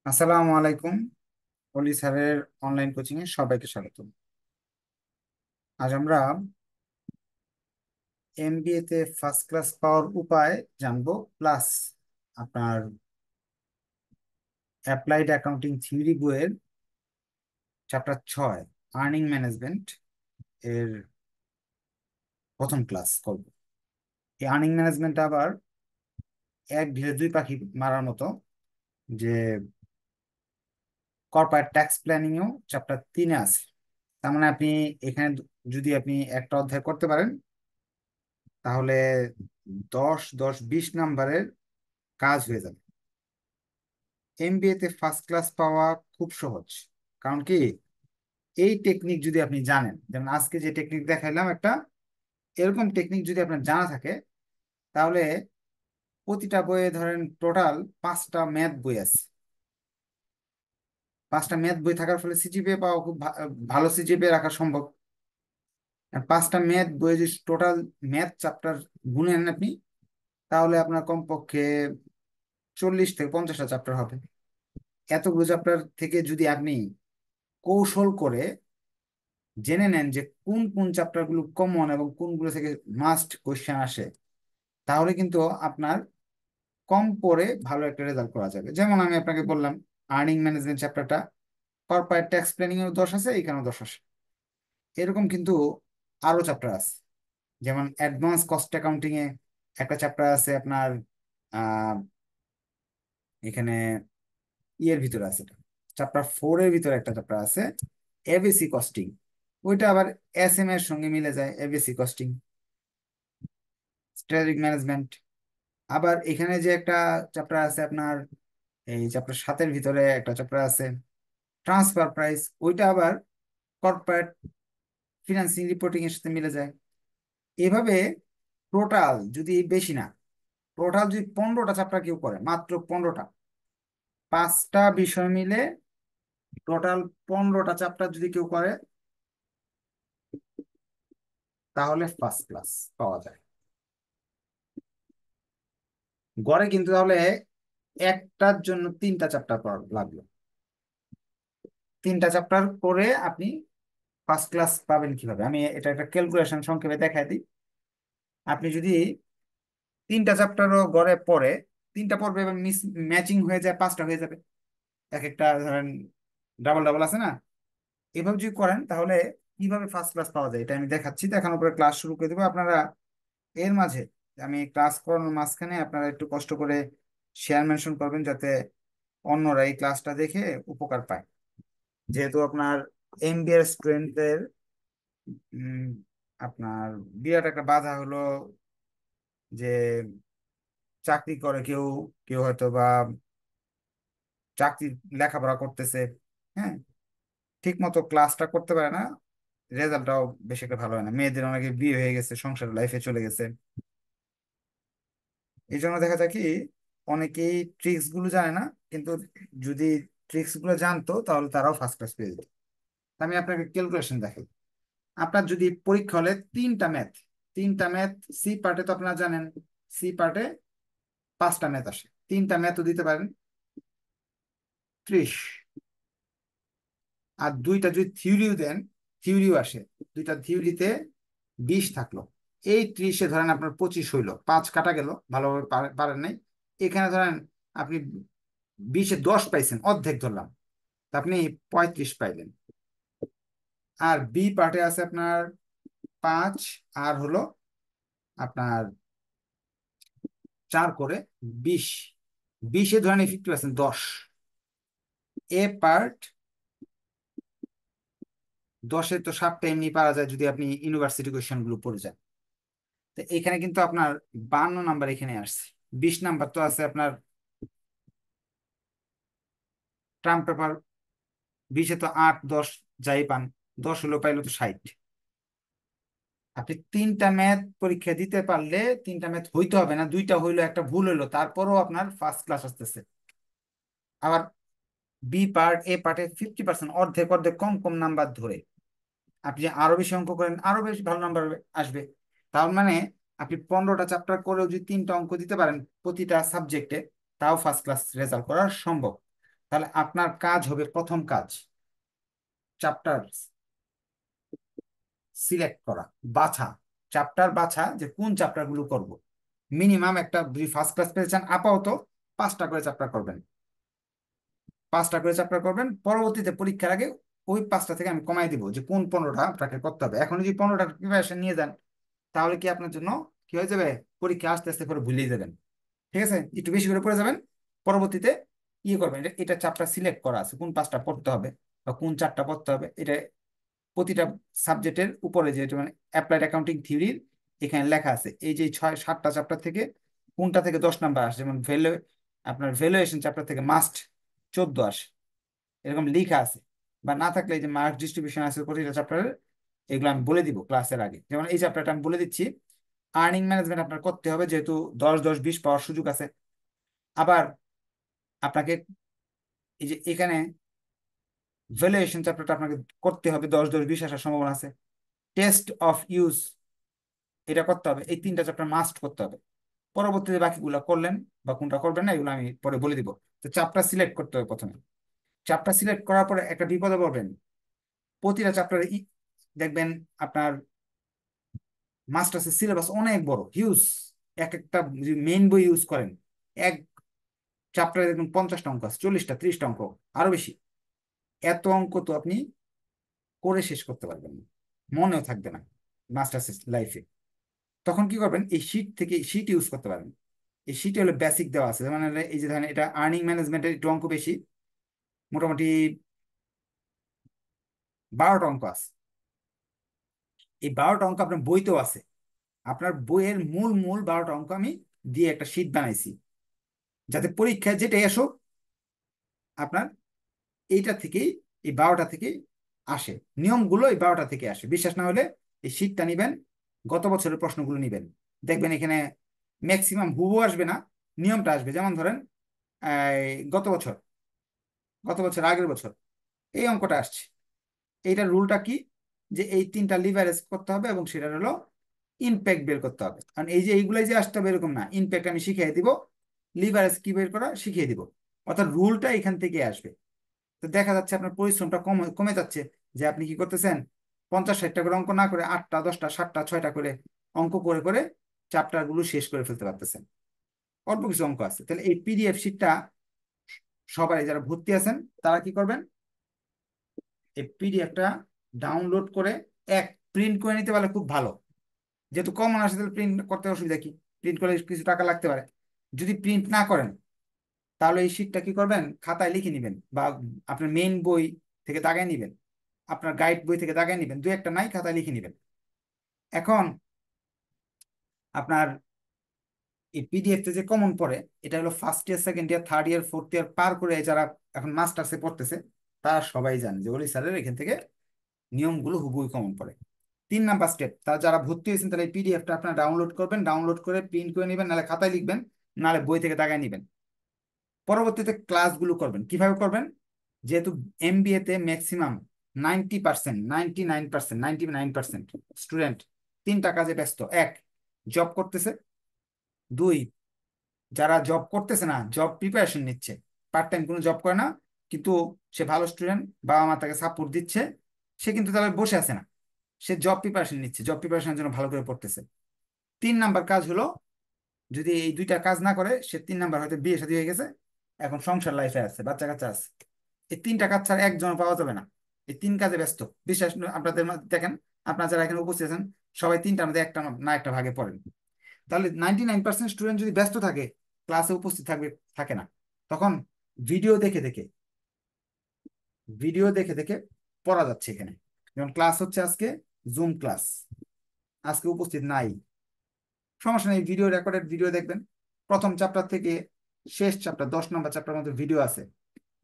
আসসালামু আলাইকুম। অলি স্যারের অনলাইন কোচিং এ সবাইকে স্বাগত। আজ আমরা এমবিএ তে ফার্স্ট ক্লাস পাওয়ার উপায় জানবো, প্লাস আপনার অ্যাপ্লাইড অ্যাকাউন্টিং থিওরি বইয়ের চ্যাপ্টার 6 আর্নিং ম্যানেজমেন্ট এর প্রথম ক্লাস করব। এই আর্নিং ম্যানেজমেন্ট আবার এক ঢিলে দুই পাখি মারার মতো, যে কর্পোরেট ট্যাক্স প্ল্যানিং ও চ্যাপ্টার 3-এ আছে। তার মানে আপনি এখানে যদি আপনি একটা অধ্যায় করতে পারেন, তাহলে 10, 10, 20 নাম্বারের কাজ হয়ে যাবে। এমবিএ তে ফার্স্ট ক্লাস পাওয়া খুব সহজ। কারণ কি, এই টেকনিক যদি আপনি জানেন, যেমন আজকে যে টেকনিক দেখাইলাম, একটা এরকম টেকনিক যদি আপনার জানা থাকে, তাহলে প্রতিটা বইয়ে ধরেন টোটাল 5টা ম্যাথ বই আছে। 5টা ম্যাথ বই থাকার ফলে সিজিপিএ পাওয়া খুব ভালো সিজিপিএ রাখা সম্ভব। আর 5টা ম্যাথ বই যদি টোটাল ম্যাথ চ্যাপ্টার গুনেন আপনি, তাহলে আপনার কমপক্ষে 40 থেকে 50টা চ্যাপ্টার হবে। এতগুলো চ্যাপ্টার থেকে যদি আপনি কৌশল করে জেনে নেন যে কোন কোন চ্যাপ্টার গুলো কমন এবং কোনগুলো থেকে মাস্ট কোশ্চেন আসে, তাহলে কিন্তু আপনার কম পড়ে ভালো একটা রেজাল্ট করা যাবে। যেমন আমি আপনাকে বললাম, আর্নিং ম্যানেজমেন্ট চ্যাপ্টারটা কর্পোরেট ট্যাক্স প্ল্যানিং এও 10 আছে, এখানেও 10 আসে। এরকম কিন্তু আরো চ্যাপ্টার আছে। যেমন অ্যাডভান্স কস্ট অ্যাকাউন্টিং এ একটা চ্যাপ্টার আছে আপনার, আহ এখানে ইয়ের ভিতরে আছে, চ্যাপ্টার 4-এর ভিতরে একটা চ্যাপ্টার আছে এবিসি কস্টিং। ওইটা আবার এসএম এর সঙ্গে মিলে যায়, এবিসি কস্টিং, স্ট্র্যাটেজিক ম্যানেজমেন্ট। আবার এখানে যে একটা চ্যাপ্টার আছে আপনার, এই চ্যাপ্টার 7-এর ভিতরে একটা চ্যাপ্টার আছে ট্রান্সফার প্রাইস, ওইটা আবার কর্পোরেট ফিনান্সিং রিপোর্টিং এর সাথে মিলে যায়। এভাবে টোটাল যদি বেশি না, টোটাল যদি 15টা চ্যাপ্টার কেউ করে, মাত্র 15টা, 5টা বিষয় মিলে টোটাল 15টা চ্যাপ্টার যদি কেউ করে, তাহলে ফার্স্ট ক্লাস পাওয়া যায়। গড়ে কিন্তু তাহলে একটার জন্য 3টা চ্যাপ্টার পড়া লাগলো। 3টা চ্যাপ্টার করে আপনি ফার্স্ট ক্লাস পাবেন কিভাবে, আমি এটা একটা ক্যালকুলেশন সংক্ষেপে দেখাই দিই। আপনি যদি 3টা চ্যাপ্টারও গড়ে পড়ে, 3টা পড়বে এবং মিস ম্যাচিং হয়ে যায়, 5টা হয়ে যাবে। এক একটা ধরেন ডাবল ডাবল আছে না, এভাবে যদি করেন, তাহলে কিভাবে ফার্স্ট ক্লাস পাওয়া যায় এটা আমি দেখাচ্ছি। দেখানোর পরে ক্লাস শুরু করে দেবো। আপনারা এর মাঝে, আমি ক্লাস করানোর মাঝখানে আপনারা একটু কষ্ট করে শেয়ার মেনশন করবেন, যাতে অন্যরা এই ক্লাসটা দেখে উপকার পায়। যেহেতু আপনার এমবিএ স্টুডেন্টদের আপনার বিরাট একটা বাধা হলো যে চাকরি করে কেউ, কেউ হয়তো বা চাকরি লেখাপড়া করতেছে, হ্যাঁ, ঠিক মতো ক্লাসটা করতে পারে না, রেজাল্টটাও বেশি একটা ভালো হয় না। মেয়েদের অনেকে বিয়ে হয়ে গেছে, সংসার লাইফে চলে গেছে। এই জন্য দেখা যায় কি, অনেকেই ট্রিক্স গুলো জানে না, কিন্তু যদি ট্রিক্স গুলো জানতো, তাহলে তারাও ফার্স্ট ক্লাস পেয়ে যেত। আমি আপনাকে ক্যালকুলেশন দেখাই। আপনার যদি পরীক্ষা হলে 3টা ম্যাথ, 3টা ম্যাথ, সি পার্টে তো আপনারা জানেন, সি পার্টে 5টা ম্যাথ আসে, 3টা ম্যাথও দিতে পারেন 30। আর দুইটা যদি থিওরিও দেন, থিওরিও আসে, দুইটা থিওরিতে 20 থাকলো। এই 30-এ ধরেন আপনার 25 হইলো, 5 কাটা গেল, ভালোভাবে পারেন নাই। এখানে ধরেন আপনি 20-এ 10 পাইছেন, অর্ধেক ধরলাম, তা আপনি 35 পাইলেন। আর বি পার্টে আছে আপনার 5, আর হলো আপনার 4 করে 20, 20-এ ধরেন 50% 10। এ পার্ট 10-এ তো 7টা এমনি পারা যায় যদি আপনি ইউনিভার্সিটি কোয়েশ্চেন গুলো পড়ে যান। তো এখানে কিন্তু আপনার 52 নাম্বার এখানে আসছে। 20 নাম্বার তো আছে আপনার ট্রাম পেপার, 20-এ তো 8, 10 যাই পান, 10 হলো পাইলো তো 60। আপনি 3টা ম্যাথ পরীক্ষা দিতে পারলে, 3টা ম্যাথ হইতে হবে না, দুইটা হইলো একটা ভুল হইলো, তারপরও আপনার ফার্স্ট ক্লাস আসতেছে। আবার বি পার্ট, এ পার্টে 50%, অর্ধেক অর্ধেক কম কম নাম্বার ধরে আপনি যে আরো বেশি অঙ্ক করেন, আরো বেশি ভালো নাম্বার আসবে। তার মানে আপনি 15টা চ্যাপ্টার করেও যদি 3টা অঙ্ক দিতে পারেন প্রতিটা সাবজেক্টে, তাও ফার্স্ট ক্লাস রেজাল্ট করা সম্ভব। তাহলে আপনার কাজ হবে, প্রথম কাজ চ্যাপ্টার সিলেক্ট করা, বাছা, চ্যাপ্টার বাছা যে কোন চ্যাপ্টার গুলো করবো। মিনিমাম একটা, যদি ফার্স্ট ক্লাস পেতে চান আপাতত 5টা করে চ্যাপ্টার করবেন, 5টা করে চ্যাপ্টার করবেন। পরবর্তীতে পরীক্ষার আগে ওই 5টা থেকে আমি কমাই দিব যে কোন 15টা আপনাকে করতে হবে। এখন যদি 15টা প্রিপারেশন নিয়ে যান তাহলে কি আপনার জন্য কি হয়ে যাবে, পরীক্ষা আস্তে আস্তে করে ভুলিয়ে যাবেন। ঠিক আছে, একটু বেশি করে পড়ে যাবেন। পরবর্তীতে ইয়ে করবেন, এটা চ্যাপ্টার সিলেক্ট করা আছে কোন 5টা পড়তে হবে বা কোন 4টা পড়তে হবে। এটা প্রতিটা সাবজেক্টের উপরে যে মানে অ্যাপ্লাইড অ্যাকাউন্টিং থিওরির এখানে লেখা আছে, এই যে 6-7টা চ্যাপ্টার থেকে কোনটা থেকে 10 নাম্বার আসে। যেমন আপনার ভ্যালুয়েশন চ্যাপ্টার থেকে মাস্ট 14 আসে, এরকম লেখা আছে। বা না থাকলে এই যে মার্ক ডিস্ট্রিবিউশন আছে প্রতিটা চ্যাপ্টারের, এগুলো আমি বলে দিব ক্লাসের আগে। যেমন এই চ্যাপ্টারটা আমি বলে দিচ্ছি, আর্নিং ম্যানেজমেন্ট আপনার করতে হবে, যেহেতু 10-10-20 পাওয়ার সুযোগ আছে। আবার আপনাকে এই যে এখানে ভ্যালুয়েশন চ্যাপ্টারটা আপনাকে করতে হবে, 10-10-20 আসার সম্ভাবনা আছে। টেস্ট অফ ইউজ এটা করতে হবে, এই 3টা চ্যাপ্টার মাস্ট করতে হবে। পরবর্তীতে বাকিগুলো করলেন বা কোনটা করবেন না এগুলো আমি পরে বলে দিব। তো চ্যাপ্টার সিলেক্ট করতে হবে প্রথমে। চ্যাপ্টার সিলেক্ট করার পরে একটা বিপদে পড়বেন, প্রতিটা চ্যাপ্টারে দেখবেন আপনার মাস্টার্সের সিলেবাস অনেক বড়, হিউজ। এক একটা যদি মেইন বই ইউজ করেন, এক চ্যাপ্টারে দেখবেন 50টা অঙ্ক আছে, 40টা 30টা অঙ্ক, আরো বেশি। এত অঙ্ক তো আপনি করে শেষ করতে পারবেন না, মনেও থাকবে না মাস্টার্স লাইফে। তখন কি করবেন, এই শীট থেকে শীট ইউজ করতে পারবেন। এই শীটে হলো বেসিক দেওয়া আছে, মানে এই যে ধরেন এটা আর্নিং ম্যানেজমেন্টের একটু অঙ্ক বেশি, মোটামুটি 12টা অঙ্ক আছে। এই 12টা অঙ্ক আপনার বইতেও আছে, আপনার বইয়ের মূল মূল 12টা অঙ্ক আমি দিয়ে একটা শীট বানাইছি, যাতে পরীক্ষায় যেটাই আসুক আপনার এইটা থেকেই, এই 12টা থেকেই আসে। নিয়মগুলো এই 12টা থেকে আসে। বিশ্বাস না হলে এই শীটটা নিবেন, গত বছরের প্রশ্নগুলো নিবেন, দেখবেন এখানে ম্যাক্সিমাম হুবহু আসবে না, নিয়মটা আসবে। যেমন ধরেন গত বছর, আগের বছর এই অঙ্কটা আসছে। এইটার রুলটা কি, যে এই 3টা লিভারেজ করতে হবে এবং সেটা হলো ইমপ্যাক্ট বের করতে হবে। কারণ এই যে এইগুলাই যে আসতে হবে এরকম না, ইমপ্যাক্ট আমি শিখিয়ে দিব, লিভারেজ কি বের করা শিখিয়ে দিব। অর্থাৎ রুলটা এখান থেকে আসবে। তো দেখা যাচ্ছে আপনার পরিশ্রমটা কমে কমে যাচ্ছে, যে আপনি কি করতেছেন 50-60টা করে অঙ্ক না করে 8টা 10টা 7টা 6টা করে অঙ্ক করে করে চ্যাপ্টার গুলো শেষ করে ফেলতে পারতেছেন। অল্প কিছু অঙ্ক আছে। তাহলে এই পিডিএফ শিটটা সবাই যারা ভর্তি আছেন তারা কি করবেন, এই পিডিএফটা ডাউনলোড করে এক প্রিন্ট করে নিতে পারলে খুব ভালো। যেহেতু কমন আসে তাহলে প্রিন্ট করতে অসুবিধা কি, প্রিন্ট করলে কিছু টাকা লাগতে পারে। যদি প্রিন্ট না করেন তাহলে এই শিটটা কি করবেন, খাতায় লিখে নেবেন বা আপনার মেইন বই থেকে দাগায় নেবেন, আপনার গাইড বই থেকে দাগায় নেবেন, দু একটা নাই খাতায় লিখে নেবেন। এখন আপনার এই পিডিএফ তে যে কমন পড়ে, এটা হলো first year second year third year fourth year পার করে যারা এখন মাস্টার্সে পড়তেছে তারা সবাই জানে যে ওলি স্যারের এখান থেকে নিয়মগুলো হুবহুই কমন পড়ে। 3 নাম্বার স্টেপ, তারা যারা ভর্তি হয়েছেন তাহলে এই পিডিএফটা আপনারা ডাউনলোড করবেন, ডাউনলোড করে প্রিন্ট করে নেবেন, নাহলে খাতায় লিখবেন, নাহলে বই থেকে দাগায় নেবেন। পরবর্তীতে ক্লাসগুলো করবেন কিভাবে করবেন, যেহেতু এমবিএ তে ম্যাক্সিমাম 90%, 99%, 99% স্টুডেন্ট 3টা কাজে ব্যস্ত। এক, জব করতেছে। দুই, যারা জব করতেছে না, জব প্রিপারেশন নিচ্ছে, পার্ট টাইম কোনো জব করে না কিন্তু সে ভালো স্টুডেন্ট, বাবা মা তাকে সাপোর্ট দিচ্ছে, সে কিন্তু তাহলে বসে আছে না, সে জব প্রিপারেশন নিচ্ছে, জব প্রিপারেশনের জন্য ভালো করে পড়তেছে। 3 নাম্বার কাজ হলো, যদি এই 2টা কাজ না করে, সে 3 নাম্বার হয়তো বিয়ে শাদী হয়ে গেছে, এখন সংসার লাইফে আছে, বাচ্চা কাচ্চা আছে। এই 3টা কাজ ছাড়া একজন পাওয়া যাবে না, এই 3 কাজে ব্যস্ত। বিশ্বাস আপনাদের দেখেন, আপনারা যারা এখানে উপস্থিত আছেন সবাই 3টার মধ্যে একটা না একটা ভাগে পড়েন। তাহলে 99% স্টুডেন্ট যদি ব্যস্ত থাকে, ক্লাসে উপস্থিত থাকে না। তখন ভিডিও দেখে দেখে ভিডিও দেখে দেখে পড়া যাচ্ছে এখানে। যেমন ক্লাস হচ্ছে আজকে জুম ক্লাস, আজকে উপস্থিত নাই, সমস্যা নেই, ভিডিও রেকর্ডেড ভিডিও দেখবেন। প্রথম চ্যাপ্টার থেকে শেষ চ্যাপ্টার 10 নাম্বার চ্যাপ্টার মধ্যে ভিডিও আছে,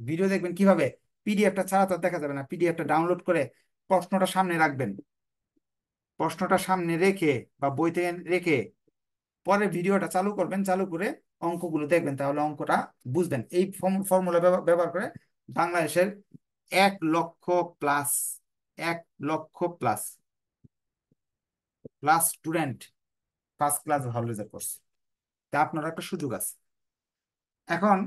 ভিডিও দেখবেন কিভাবে। পিডিএফটা ছাড়া তো আর দেখা যাবে না, পিডিএফটা ডাউনলোড করে প্রশ্নটা সামনে রাখবেন, প্রশ্নটা সামনে রেখে বা বই থেকে রেখে পরে ভিডিওটা চালু করবেন, চালু করে অঙ্কগুলো দেখবেন, তাহলে অঙ্কটা বুঝবেন। এই ফর্মুলা ব্যবহার করে বাংলাদেশের 1 লক্ষ প্লাস, 1 লক্ষ plus plus student first class ভালো রেজাল্ট করছে। তা আপনার একটা সুযোগ আছে। এখন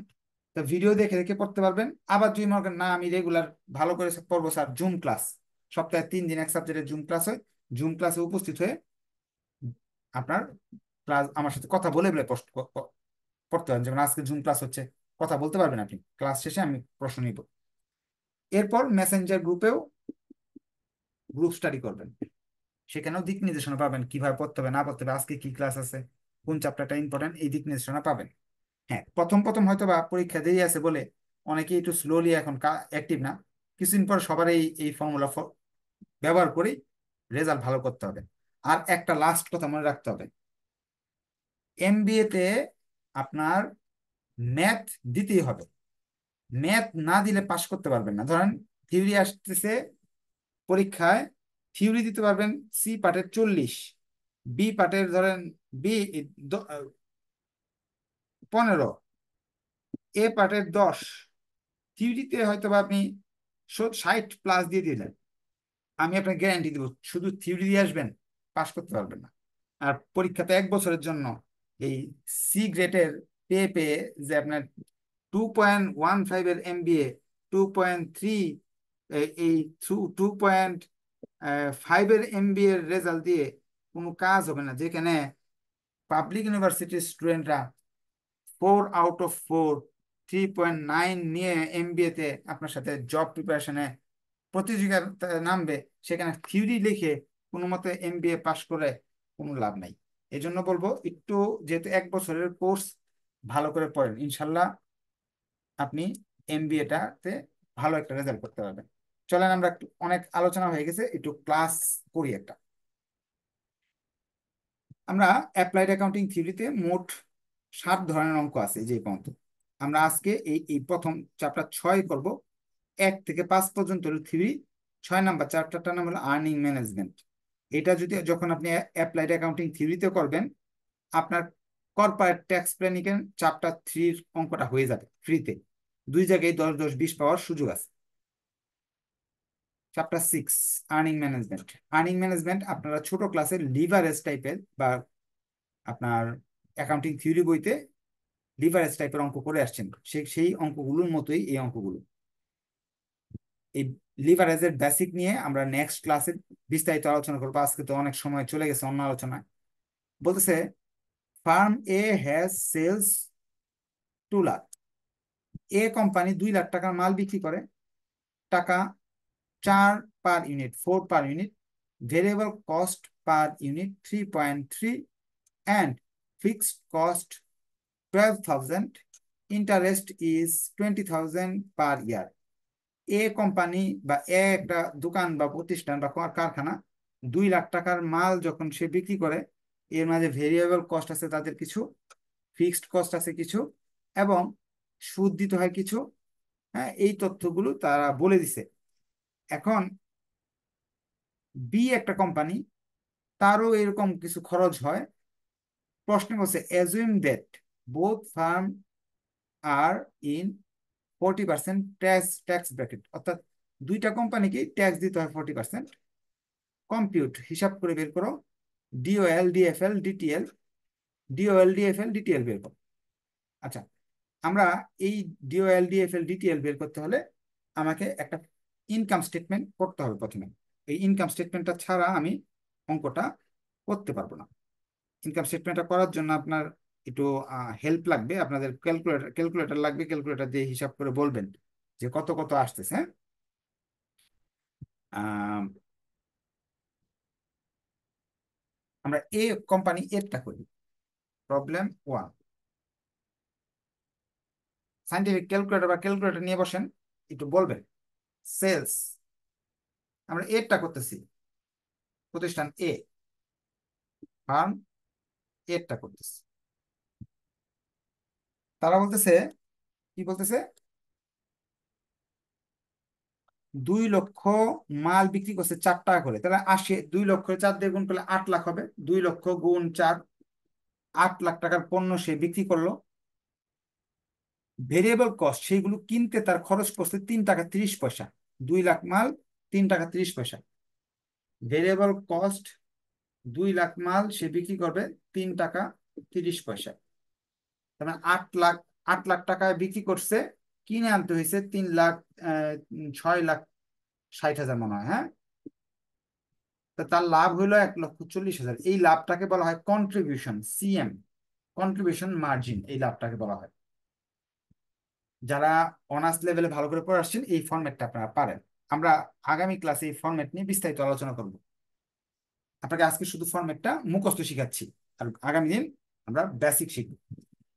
তো ভিডিও দেখে দেখে পড়তে পারবেন। আবার যদি মনে করেন না আমি রেগুলার ভালো করে পড়বো স্যার, জুম ক্লাস, সপ্তাহে 3 দিন এক সাবজেক্টের জুম ক্লাস হয়, জুম ক্লাসে উপস্থিত হয়ে আপনার ক্লাস আমার সাথে কথা বলে বলে পড়তে পারেন। যেমন আজকে জুম ক্লাস হচ্ছে, কথা বলতে পারবেন আপনি, ক্লাস শেষে আমি প্রশ্ন নিব। এরপর মেসেঞ্জার গ্রুপেও গ্রুপ স্টাডি করবেন, সেখানেও দিক নির্দেশনা পাবেন কিভাবে পড়তে হবে না পড়তে হবে, আজকে কি ক্লাস আছে, কোন চ্যাপ্টারটা ইম্পর্টেন্ট, এই দিক নির্দেশনা পাবেন। হ্যাঁ, প্রথম প্রথম হয়তো বা পরীক্ষা দেরি আছে বলে অনেকেই একটু স্লোলি এখন অ্যাক্টিভ না, কিছুদিন পর সবার এই এই ফর্মুলা ব্যবহার করেই রেজাল্ট ভালো করতে হবে। আর একটা লাস্ট কথা মনে রাখতে হবে, এমবিএ তে আপনার ম্যাথ দিতেই হবে। ম্যাথ না দিলে পাশ করতে পারবেন না। ধরেন থিওরি আসতেছে পরীক্ষায়, থিওরি দিতে পারবেন সি পার্টের 40, বি পার্টের ধরেন বি 15, এ পার্টের 10, থিওরিতে হয়তো বা আপনি 60+ দিয়ে দিলেন, আমি আপনাকে গ্যারান্টি দেবো শুধু থিওরি দিয়ে আসবেন, পাশ করতে পারবেন না। আর পরীক্ষাতে 1 বছরের জন্য এই সি গ্রেডের পেয়ে পেয়ে যে আপনার 2.15 এর এমবিএ, 2.3, এই 2.5 এর এমবিএ এর রেজাল্ট দিয়ে কোনো কাজ হবে না, যেখানে পাবলিক ইউনিভার্সিটির স্টুডেন্টরা 4/4, 3.9 নিয়ে এমবিএ তে আপনার সাথে জব প্রিপারেশনে প্রতিযোগিতায় নামবে, সেখানে থিওরি লিখে কোনো মতে এমবিএ পাশ করে কোনো লাভ নাই। এই জন্য বলবো একটু, যেহেতু 1 বছরের কোর্স, ভালো করে পড়েন, ইনশাল্লাহ আপনি এমবিএটাতে ভালো একটা রেজাল্ট করতে পারবেন। চলেন আমরা অনেক আলোচনা হয়ে গেছে, একটু ক্লাস করি একটা। আমরা অ্যাপ্লাইড অ্যাকাউন্টিং থিওরিতে মোট 7 ধরনের অঙ্ক আছে যে পর্যন্ত। আমরা আজকে এই এই প্রথম চ্যাপ্টার 6 করব। 1 থেকে 5 পর্যন্ত হলো থিওরি, 6 নাম্বার চ্যাপ্টারটার নাম হলো আর্নিং ম্যানেজমেন্ট। এটা যদি যখন আপনি অ্যাপ্লাইড অ্যাকাউন্টিং থিওরিতে করবেন, আপনার কর্পোরেট ট্যাক্স প্ল্যানিং এর চ্যাপ্টার 3 অঙ্কটা হয়ে যাবে ফ্রিতে, 2 জায়গায় 10 10 20 পাওয়ার সুযোগ আছে। Chapter 6 earning management. Earning management আপনারা ছোট ক্লাসের লিভারেজ টাইপের বা আপনার অ্যাকাউন্টিং থিওরি বইতে লিভারেজ টাইপের অঙ্ক করে আসছেন, সেই অঙ্কগুলোর মতোই এই অঙ্কগুলো। এই লিভারেজের বেসিক নিয়ে আমরা নেক্সট ক্লাসে বিস্তারিত আলোচনা করবো, আজকে তো অনেক সময় চলে গেছে অন্য আলোচনায়। বলতেছে firm A has sales 2 lakh. A company 2 lakh টাকার মাল বিক্রি করে, টাকা 4 per unit, 4 per unit, variable cost per unit 3.3, and fixed cost 12,000, interest is 20,000 per year. A company বা একটা দোকান বা প্রতিষ্ঠান বা কারখানা 2 লাখ টাকার মাল যখন সে বিক্রি করে, এর মাঝে ভেরিয়েবল কস্ট আছে তাদের কিছু, ফিক্সড কস্ট আছে কিছু, এবং সুদ দিতে হয় কিছু। হ্যাঁ, এই তথ্যগুলো তারা বলে দিছে। এখন বি একটা কোম্পানি, তারও এরকম কিছু খরচ হয়। প্রশ্ন বলছে assume that both firm are in 40% tax bracket, অর্থাৎ দুইটা কোম্পানিকে ট্যাক্স দিতে হয় 40%। কম্পিউট, হিসাব করে বের করো ডিওএল ডিএফএল ডিটিএল, ডিওএল ডিএফএল ডিটিএল বের করো। আচ্ছা, আমরা এই ডিওএল ডিএফএল ডিটিএল বের করতে হলে আমাকে একটা ইনকাম স্টেটমেন্ট করতে হবে প্রথমে। এই ইনকাম স্টেটমেন্টটা ছাড়া আমি অঙ্কটা করতে পারবো না। ইনকাম স্টেটমেন্টটা করার জন্য আপনার একটু হেল্প লাগবে, আপনাদের ক্যালকুলেটর লাগবে, ক্যালকুলেটর দিয়ে হিসাব করে বলবেন যে কত কত আসতেছে। হ্যাঁ, আমরা এ কোম্পানি এরটা করি। প্রবলেম 1, সাইন্টিফিক ক্যালকুলেটর বা ক্যালকুলেটর নিয়ে বসেন, একটু বলবেন সেলস, আমরা এরটা করতেছি, প্রতিষ্ঠান এ, ফার্ম এরটা করতেছি। তারা বলতেছে, কি বলতেছে, 2 লক্ষ মাল বিক্রি করছে 4 টাকা করে, তাহলে 2 লক্ষ 4 দিয়ে গুণ করলে 8 লাখ হবে। 2 লক্ষ গুণ 4, 8 লাখ টাকার পণ্য সে বিক্রি করলো। ভেরিয়েবল কস্ট, সেইগুলো কিনতে তার খরচ পড়ছে 3 টাকা 30 পয়সা। 2 লাখ মাল, 3 টাকা 30 পয়সা। ভেরিয়েবল কস্ট 2 লাখ মাল সে বিক্রি করবে 3 টাকা 30 পয়সা, তার মানে 8 লাখ 8 লাখ টাকায় বিক্রি করছে, কিনে আনতে হয়েছে 3 লাখ 6 লাখ 60 হাজার মনে হয়, হ্যাঁ। তা তার লাভ হইলো 1,40,000। এই লাভটাকে বলা হয় কন্ট্রিবিউশন, সিএম, কন্ট্রিবিউশন মার্জিন, এই লাভটাকে বলা হয়। যারা অনার্স লেভেলে ভালো করে পড়ে আসছেন এই ফরম্যাটটা আপনারা পারেন। আমরা আগামী ক্লাসে এই ফরম্যাট নিয়ে বিস্তারিত আলোচনা করব। আপনাকে আজকে শুধু ফরম্যাটটা মুখস্থ শিখাচ্ছি, আর আগামী দিন আমরা বেসিক শিখব।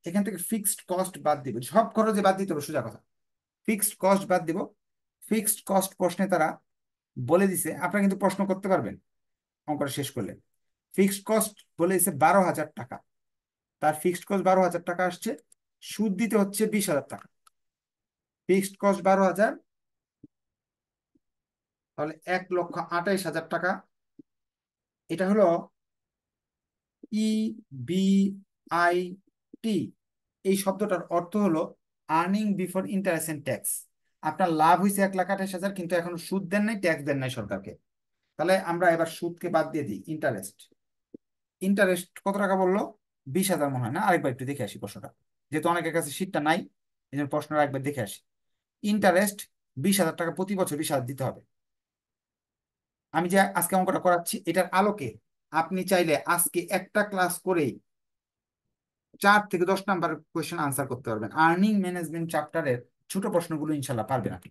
এখান থেকে ফিক্সড কস্ট বাদ দিব, সব খরচে বাদ দিতে হবে, সোজা কথা। ফিক্সড কস্ট বাদ দিব। ফিক্সড কস্ট প্রশ্নে তারা বলে দিছে, আপনারা কিন্তু প্রশ্ন করতে পারবেন অঙ্কটা শেষ করলে। ফিক্সড কস্ট বলে দিছে 12,000 টাকা, তার ফিক্সড কস্ট 12,000 টাকা আসছে, সুদ দিতে হচ্ছে 20,000 টাকা। ফিক্সড কস্ট 12,000, তাহলে 1,28,000 টাকা। এটা হলো ই বি আই টি। এই শব্দটার অর্থ হলো earning before interest and tax. আপনার লাভ হয়েছে 1,28,000, কিন্তু এখনো সুদ দেন নাই, ট্যাক্স দেন নাই সরকারকে। তাহলে আমরা এবার সুদকে বাদ দিয়ে দিই। ইন্টারেস্ট, ইন্টারেস্ট কত টাকা বললো? 20,000 মনে হয় না? আরেকবার একটু দেখে আসি প্রশ্নটা, যেহেতু অনেকের কাছে শীটটা নাই, এই জন্য প্রশ্নটা একবার দেখে আসি। ইন্টারেস্ট 20,000 টাকা, প্রতি বছর 20,000 দিতে হবে। আমি যে আজকে অঙ্কটা করাচ্ছি এটার আলোকে আপনি চাইলে আজকে একটা ক্লাস করেই 4 থেকে 10 নাম্বার কোয়েশ্চেন আনসার করতে পারবেন। আর্নিং ম্যানেজমেন্ট চ্যাপ্টারের ছোট প্রশ্নগুলো ইনশাল্লাহ পারবেন আপনি।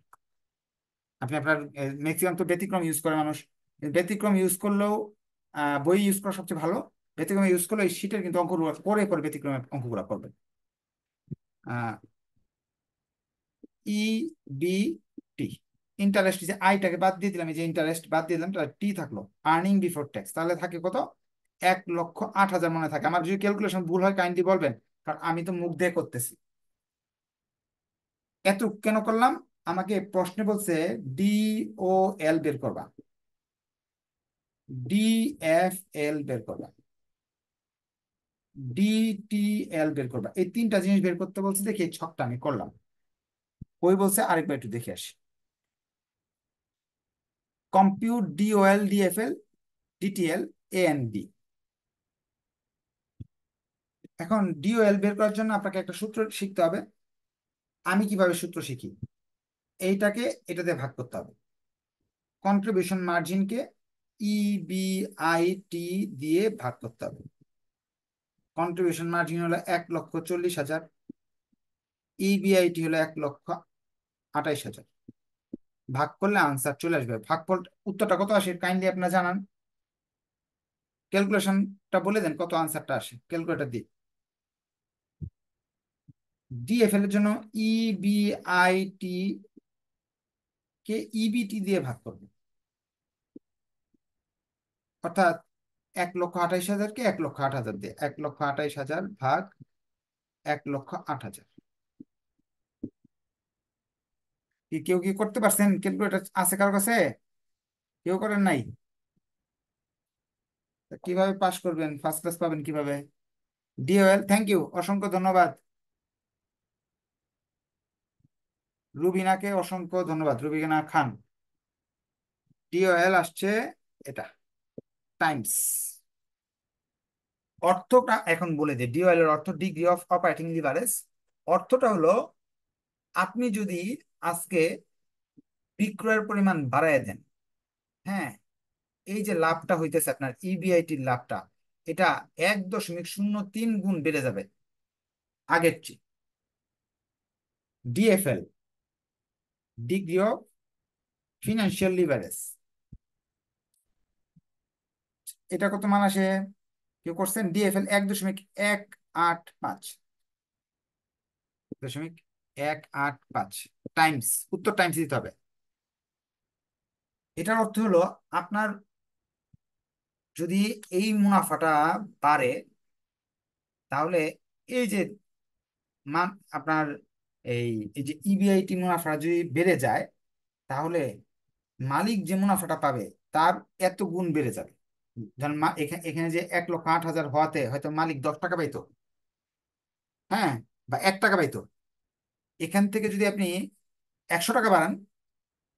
আপনি আপনার ম্যাক্সিমাম তো ব্যতিক্রম ইউজ করে মানুষ, ব্যতিক্রম ইউজ করলেও বই ইউজ করা সবচেয়ে ভালো। ব্যতিক্রম ইউজ করলে এই শীটের কিন্তু অঙ্কগুলো পরে পরে ব্যতিক্রমের অঙ্কগুলো করবেন। ই বি টি, ইন্টারেস্ট, যে আইটাকে বাদ দিয়ে দিলাম, এই যে ইন্টারেস্ট বাদ দিয়ে দিলাম, তাহলে টি থাকলো। আর্নিং বিফোর ট্যাক্স, তাহলে থাকে কত? 1,08,000 মনে থাকে। আমার যদি ক্যালকুলেশন ভুল হয় কাইন্ডলি বলবেন, কারণ আমি তো মুখ দিয়ে করতেছি। এত কেন করলাম? আমাকে প্রশ্নে বলছে ডি ও এল বের করবা, ডি এফ এল বের করবা, ডি টি এল বের করবা। এই 3টা জিনিস বের করতে বলছে, দেখি এই ছকটা আমি করলাম। ওই বলছে আরেকবার একটু দেখে আসি। Compute D O L D F L DTL A N B. এখন ডি ও এল বের করার জন্য আপনাকে একটা সূত্র শিখতে হবে। আমি কিভাবে সূত্র শিখি? এইটাকে এটাতে ভাগ করতে হবে। কন্ট্রিবিউশন মার্জিনকে ইবিআইটি দিয়ে ভাগ করতে হবে। কন্ট্রিবিউশন মার্জিন হলো 1,40,000, ইবিআইটি হলো 1,28,000। ভাগ করলে আনসার চলে আসবে। ভাগফল উত্তরটা কত আসে কাইন্ডলি আপনারা জানান। ক্যালকুলেশনটা বলে দেন কত আনসারটা আসে, ক্যালকুলেটর দিয়ে। ডিএফএল এর জন্য ইবিআইটি কে ইবিটি দিয়ে ভাগ করবে, অর্থাৎ 1,28,000-কে 1,08,000 দিয়ে, 1,28,000 ভাগ 1,08,000। কি কেউ কি করতে পারছেন? ক্যালকুলেটর আছে কারো কাছে? কেউ করেন নাই? তা কিভাবে পাস করবেন, ফার্স্ট ক্লাস পাবেন কিভাবে? ডিওএল, থ্যাংক ইউ, অসংখ্য ধন্যবাদ। রুবিনাকে অসংখ্য ধন্যবাদ, রুবিনা খান। ডিওএল আসছে এটা, টাইমস। অর্থটা এখন বলে দিই। ডিওএল এর অর্থ ডিগ্রি অফ অপারেটিং লিভারেজ। অর্থটা হলো আপনি যদি আজকে বিক্রয়ের পরিমাণ বাড়ায় দেন, হ্যাঁ, এই যে লাভটা হইতেছে আপনার ইবিআইটির লাভটা, এটা 1.03 গুণ বেড়ে যাবে আগের চেয়ে। DFL, degree of financial leverage, এটা কত মান আসে? কেউ করছেন? ডিএফএল 1.185, 1.185 টাইমস, উত্তর টাইমস দিতে হবে। এটার অর্থ হলো আপনার যদি এই মুনাফাটা বাড়ে, তাহলে এই যে মান আপনার এই এই যে ইবিআইটি মুনাফা যদি বেড়ে যায়, তাহলে মালিক যে মুনাফাটা পাবে তার এত গুণ বেড়ে যাবে। ধরেন এখানে এখানে যে 1,08,000 হওয়াতে হয়তো মালিক 10 টাকা পাইতো, হ্যাঁ, বা 1 টাকা পাইতো। এখান থেকে যদি আপনি 100 টাকা বাড়ান,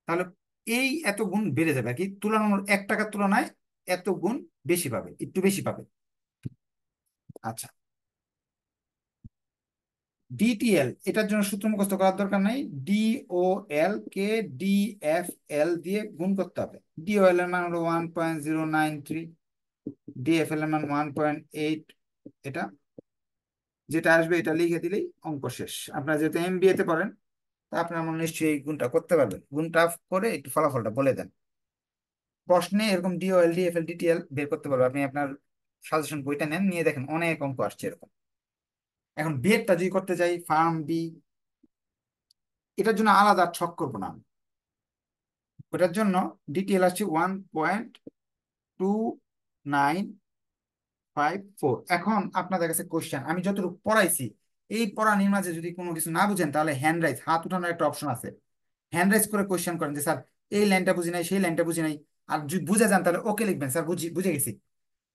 তাহলে এই এত গুণ বেড়ে যাবে আর কি, তুলনামূলক 1 টাকার তুলনায় এত গুণ বেশি পাবে, একটু বেশি পাবে। আচ্ছা, ডিটিএল, এটার জন্য সূত্র মুখস্থ করার দরকার নাই। ডিওএল কে ডিএফএল দিয়ে গুণ করতে হবে। ডিওএল এর মান হলো 1.093, ডিএফএল এর মান 1.8। এটা যেটা আসবে এটা লিখে দিলেই অঙ্ক শেষ। আপনারা যেহেতু এমবিএ তে পড়েন, তা আপনারা মনে নিশ্চয়ই এই গুণটা করতে পারবেন। গুণটা করে একটু ফলাফলটা বলে দেন। প্রশ্নে এরকম ডিওএল ডিএফএল ডিটিএল বের করতে পারবে। আপনি আপনার সাজেশন বইটা নেন, নিয়ে দেখেন অনেক অঙ্ক আসছে এরকম। এখন বিএডটা যদি করতে চাই ফার্ম বি, এটার জন্য আলাদা ছক করবো না আমি। ওটার জন্য ডিটিএল আসছে 1.2954। এখন আপনাদের কাছে কোশ্চেন, আমি যতটুকু পড়াইছি এই পড়ানির মাঝে যদি কোনো কিছু না বুঝেন, তাহলে হ্যান্ড রাইজ, হাত উঠানোর একটা অপশন আছে। হ্যান্ড রাইজ করে কোশ্চেন করেন যে স্যার এই লাইনটা বুঝি নাই, সেই লাইনটা বুঝি নাই। আর যদি বুঝে যান তাহলে ওকে লিখবেন, স্যার বুঝে গেছি।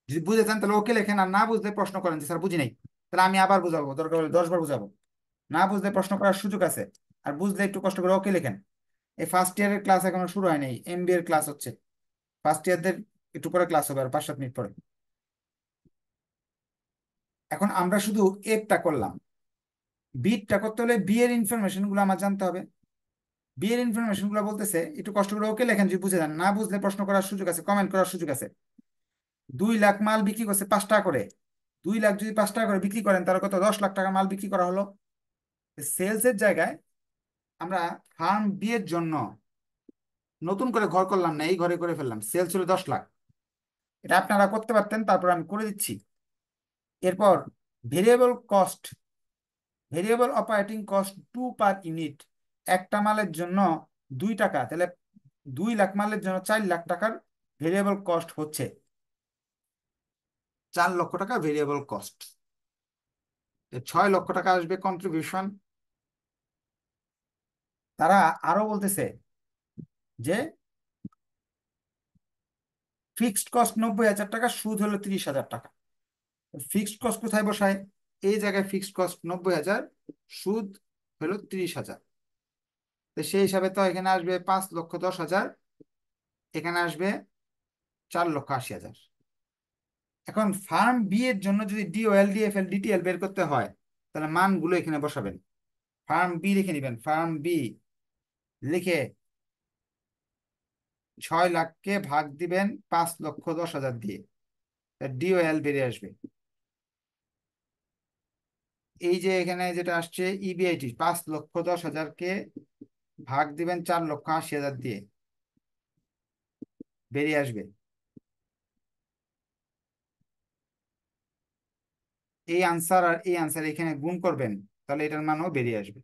যদি বুঝে যান তাহলে ওকে লেখেন, আর না বুঝলে প্রশ্ন করেন যে স্যার বুঝি নাই, তাহলে আমি আবার বুঝাবো, দরকার হলে 10 বার বুঝাবো। না বুঝলে প্রশ্ন করার সুযোগ আছে। আর বুঝলে একটু কষ্ট করে ওকে লেখেন। এই ফার্স্ট ইয়ারের ক্লাস এখনো শুরু হয়নি, এমবিএ এর ক্লাস হচ্ছে। ফার্স্ট ইয়ারদের একটু পরে ক্লাস হবে, আর 5-7 মিনিট পরে। এখন আমরা শুধু এফটা করলাম, বিটটা করতে হলে বি এর ইনফরমেশন গুলো আমার জানতে হবে। বি এর ইনফরমেশন গুলো বলতেছে, একটু কষ্ট করে ওকে লেখেন যদি বুঝে যান, না বুঝলে প্রশ্ন করার সুযোগ আছে, কমেন্ট করার সুযোগ আছে। 2 লাখ মাল বিক্রি করছে 5 টাকা করে। 2 লাখ যদি 5 টাকা করে বিক্রি করেন, তাহলে কত? 10 লাখ টাকা মাল বিক্রি করা হলো। সেলস এর জায়গায় আমরা ফার্ম বি এর জন্য নতুন করে ঘর করলাম না, এই ঘরে করে ফেললাম। সেলস হলো 10 লাখ। এটা আপনারা করতে পারতেন, তারপর আমি করে দিচ্ছি। এরপর variable cost, variable operating cost 2 per unit. একটা মালের জন্য 2 টাকা, তাহলে 2 লাখ মালের জন্য 4 লাখ টাকার ভেরিয়েবল কস্ট হচ্ছে। 4 লক্ষ টাকা ভেরিয়েবল কস্ট। 6 লক্ষ টাকা আসবে কন্ট্রিবিউশন। তারা আরো বলতেছে যে ফিক্সড কস্ট 90,000 টাকা, সুদ হলো 30,000 টাকা। ফিক্সড কস্ট কোথায় বসায়? এই জায়গায় ফিক্সড কস্ট 90,000, সুদ হলো 30,000। তো সেই হিসাবে তো এখানে আসবে 5,10,000, এখানে আসবে 4,80,000। এখন ফার্ম বি এর জন্য যদি ডিওএল ডিএফএল ডিটিএল বের করতে হয়, তাহলে মানগুলো এখানে বসাবেন। ফার্ম বি লিখে নিবেন, ফার্ম বি লিখে 6 লাখকে ভাগ দিবেন 5,10,000 দিয়ে, ডিওএল বেরিয়ে আসবে। এই যে এখানে যেটা আসছে ইবিআইটি, 5,10,000কে ভাগ দিবেন 4,80,000 দিয়ে, বেরিয়ে আসবে। এই আনসার আর এই আনসার এখানে গুণ করবেন, তাহলে এটার মানও বেরিয়ে আসবে।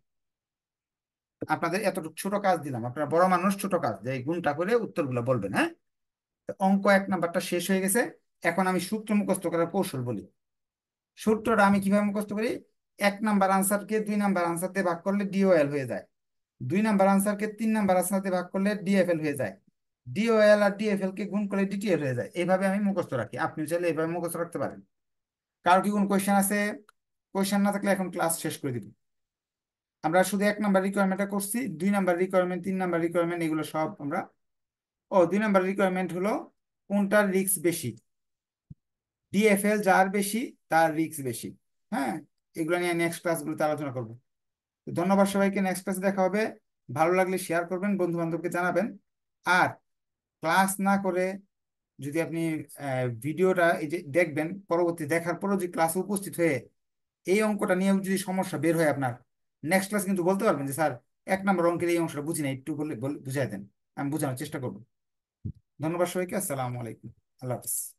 আপনাদের এতটুকু ছোট কাজ দিলাম, আপনারা বড় মানুষ, ছোট কাজ যে এই গুণটা করে উত্তরগুলো বলবেন। হ্যাঁ, তো অঙ্ক 1 নাম্বারটা শেষ হয়ে গেছে। এখন আমি সূত্র মুখস্থ করার কৌশল বলি। সূত্রটা আমি কিভাবে মুখস্থ করি? 1 নাম্বার আনসারকে 2 নাম্বার আনসার দিয়ে ভাগ করলে ডিওএল হয়ে যায়। 2 নাম্বার আনসারকে 3 নাম্বার আনসার দিয়ে ভাগ করলে ডিএফএল হয়ে যায়। ডিওএল আর ডিএফএল কে গুণ করলে ডিটিএল হয়ে যায়। এইভাবে আমি মুখস্থ রাখি, আপনি চাইলে এইভাবে মুখস্থ রাখতে পারেন। কারো কি কোন কোয়েশ্চেন আছে? কোয়েশ্চেন না থাকলে এখন ক্লাস শেষ করে দিব। আমরা শুধু 1 নাম্বার রিকোয়ারমেন্টটা করছি, 2 নাম্বার রিকোয়ারমেন্ট, 3 নাম্বার রিকোয়ারমেন্ট, এগুলো সব আমরা। ও, 2 নাম্বার রিকোয়ারমেন্ট হলো কোনটার রিস্ক বেশি। ডিএফএল যার বেশি তার রিস্ক বেশি। হ্যাঁ, এগুলো নিয়ে নেক্সট ক্লাসগুলোতে আলোচনা করবো। তো ধন্যবাদ সবাইকে, নেক্সট ক্লাসে দেখা হবে। ভালো লাগলে শেয়ার করবেন, বন্ধু বান্ধবকে জানাবেন। আর ক্লাস না করে যদি আপনি ভিডিওটা এই যে দেখবেন, পরবর্তী দেখার পরও যদি ক্লাসে উপস্থিত হয়ে এই অঙ্কটা নিয়ে যদি সমস্যা বের হয় আপনার, নেক্সট ক্লাস কিন্তু বলতে পারবেন যে স্যার 1 নাম্বার অঙ্কের এই অংশটা বুঝি না, একটু বলে বুঝাই দেন, আমি বোঝানোর চেষ্টা করবো। ধন্যবাদ সবাইকে, আসসালামু আলাইকুম, আল্লাহ হাফিজ।